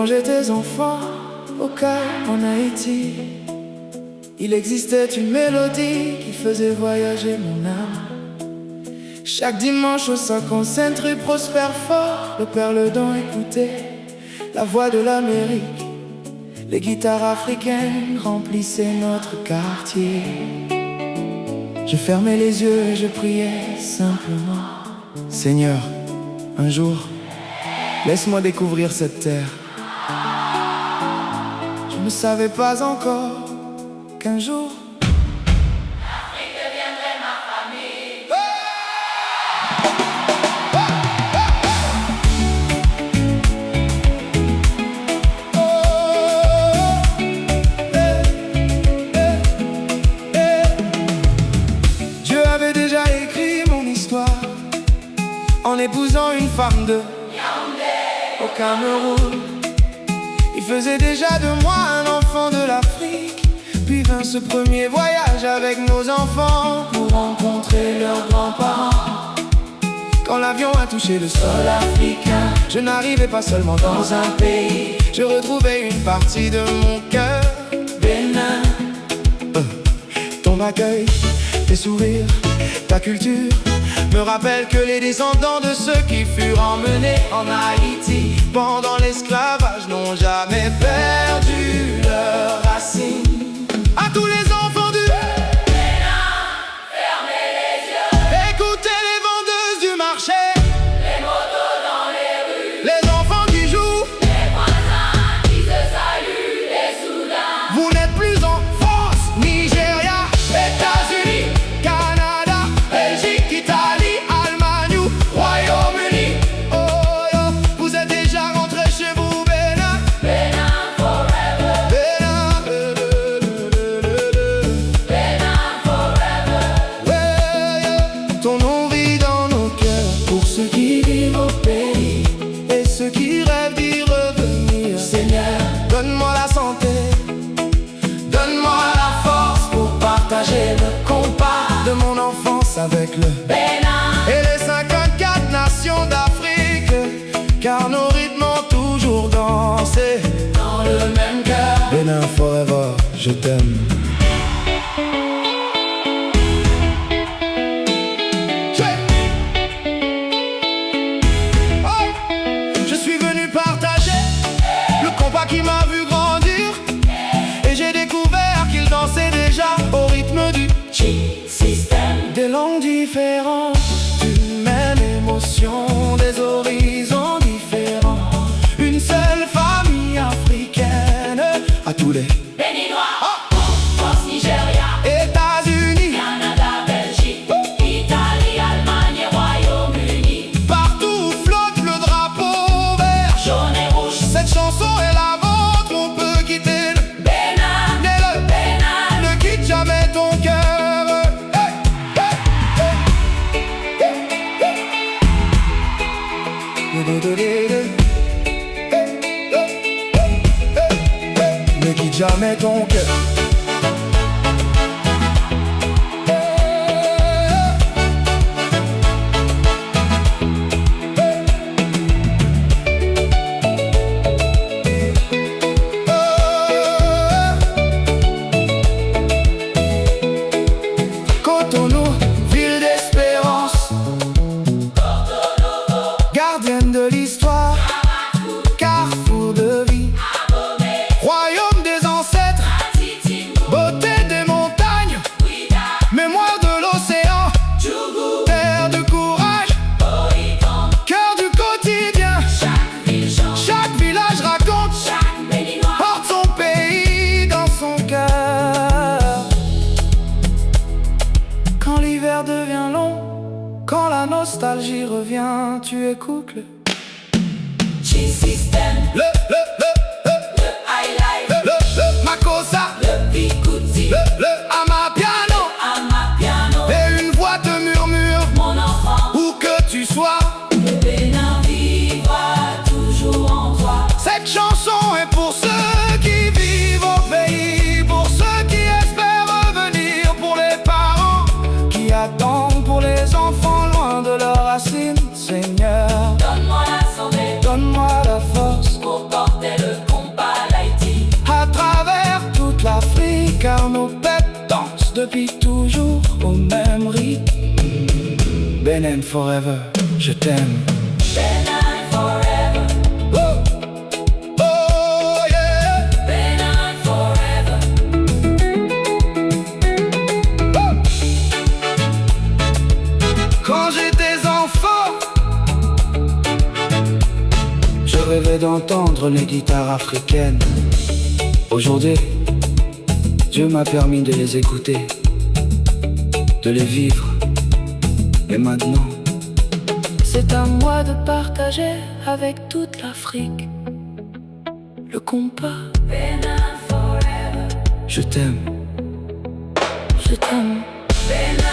Quand j'étais enfant, au calme en Haïti, il existait une mélodie qui faisait voyager mon âme. Chaque dimanche au 55 rue Prosper Fort, le père Ledon écoutait la voix de l'Amérique. Les guitares africaines remplissaient notre quartier. Je fermais les yeux et je priais simplement: Seigneur, un jour, laisse-moi découvrir cette terre. Je ne savais pas encore qu'un jour l'Afrique deviendrait ma famille. Dieu avait déjà écrit mon histoire en épousant une femme de Yaoundé au Cameroun. Il faisait déjà de moi un enfant de l'Afrique. Puis vint ce premier voyage avec nos enfants pour rencontrer leurs grands-parents. Quand l'avion a touché le sol africain, je n'arrivais pas seulement dans un pays, je retrouvais une partie de mon cœur. Bénin, ton accueil, tes sourires, ta culture me rappellent que les descendants de ceux qui furent emmenés en Haïti pendant l'esclavage n'ont jamais perdu leurs racines. À tous les enfants du Bénin, fermez les yeux. Écoutez les vendeuses du marché, Les motos dans les rues, les enfants qui jouent, les voisins qui se saluent, les soudains. vous n'êtes plus en France, Nigeria, États-Unis, Canada, Belgique, Italie, Allemagne ou Royaume-Uni. Oh yo, vous êtes déjà rentrés chez vous, Bénin. Bénin forever, Bénin, Bénin forever. ouais, yo. Ton nom vit dans nos cœurs pour ceux qui vivent au pays et ceux qui rêvent d'y revenir. Seigneur, donne-moi la santé, donne-moi la force pour partager le compas de mon enfance avec le Bénin, et les 54 nations d'Afrique, car nos rythmes ont toujours dansé dans le même cœur. Bénin forever, je t'aime. Je suis venu partager le compas qui m'a vu grandir, et j'ai découvert qu'il dansait déjà au rythme du G-System, des langues différentes, d'une même émotion, des horizons différents. Une seule famille africaine à tous les Béninois, France, Nigeria, États-Unis. Canada, Belgique, Italie, Allemagne et Royaume-Uni. Partout où flotte le drapeau vert, Jaune et rouge, cette chanson est la vôtre, on peut quitter le Bénin, Nez-le, Bénin, ne quitte jamais ton cœur. Ne quitte jamais ton cœur. Cotonou, ville d'espérance, gardienne de l'histoire, carrefour de vie, royaume des ancêtres, beauté des montagnes, mémoire de l'océan, terre de courage, cœur du quotidien. Chaque village raconte, porte son pays dans son cœur. Quand l'hiver devient long, quand la nostalgie revient, tu écoutes le G-System, le Highlight, Makossa, le Bigouti, le Amapiano, Amapiano. et une voix te murmure Mon enfant, où que tu sois. le Bénin vivra toujours en toi. Cette chanson est pour ceux qui vivent au pays, pour ceux qui espèrent revenir, pour les parents qui attendent, pour les enfants loin de leurs racines. Seigneur, Donne-moi la santé donne-moi la force pour porter le danse depuis toujours au même rythme. Benin forever, je t'aime. Benin forever. Oh, oh yeah. Benin forever. Oh. Quand j'étais enfant, je rêvais d'entendre les guitares africaines. Aujourd'hui, Dieu m'a permis de les écouter, de les vivre. Et maintenant, c'est à moi de partager avec toute l'Afrique le compas. Benin forever. Je t'aime. Je t'aime. Benin